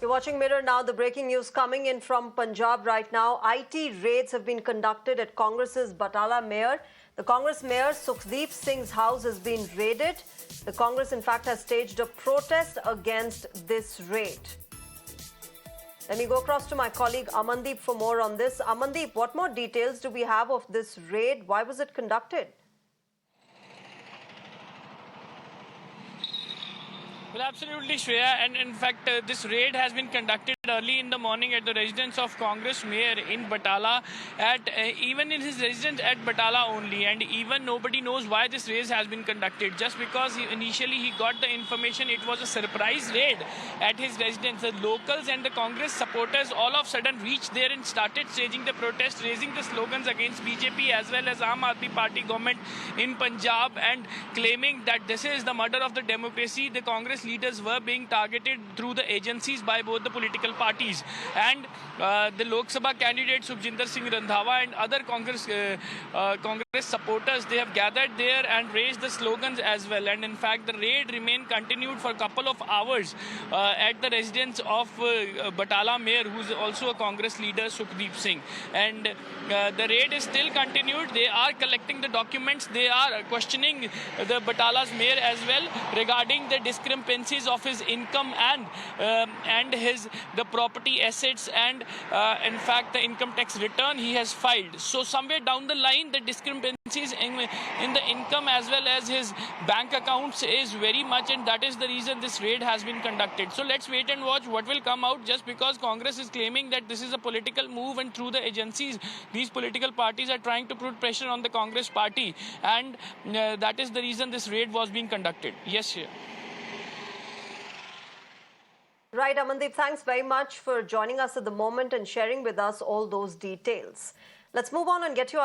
You're watching Mirror now. The breaking news coming in from Punjab right now. IT raids have been conducted at Congress's Batala mayor. The Congress mayor Sukhdeep Singh's house has been raided. The Congress, in fact, has staged a protest against this raid. Let me go across to my colleague Amandeep for more on this. Amandeep, what more details do we have of this raid? Why was it conducted? Well, absolutely, Shreya. And in fact, this raid has been conducted early in the morning at the residence of Congress Mayor in Batala, even in his residence at Batala only. And even nobody knows why this raid has been conducted. Just because initially he got the information, it was a surprise raid at his residence. The locals and the Congress supporters all of a sudden reached there and started staging the protest, raising the slogans against BJP as well as Aam Aadmi Party government in Punjab, and claiming that this is the murder of the democracy. The Congress leaders were being targeted through the agencies by both the political parties, and the Lok Sabha candidate Sukhjinder Singh Randhawa and other Congress supporters, they have gathered there and raised the slogans as well. And in fact, the raid remained continued for a couple of hours at the residence of Batala mayor, who's also a Congress leader, Sukhdeep Singh. And the raid is still continued. They are collecting the documents. They are questioning the Batala's mayor as well regarding the discrepancies of his income and the property assets and in fact the income tax return he has filed. So somewhere down the line, the discrepancies in the income as well as his bank accounts is very much, and that is the reason this raid has been conducted. So let's wait and watch what will come out. Just because Congress is claiming that this is a political move, and through the agencies these political parties are trying to put pressure on the Congress party, and that is the reason this raid was being conducted. Yes, sir. Right, Amandeep, thanks very much for joining us at the moment and sharing with us all those details. Let's move on and get your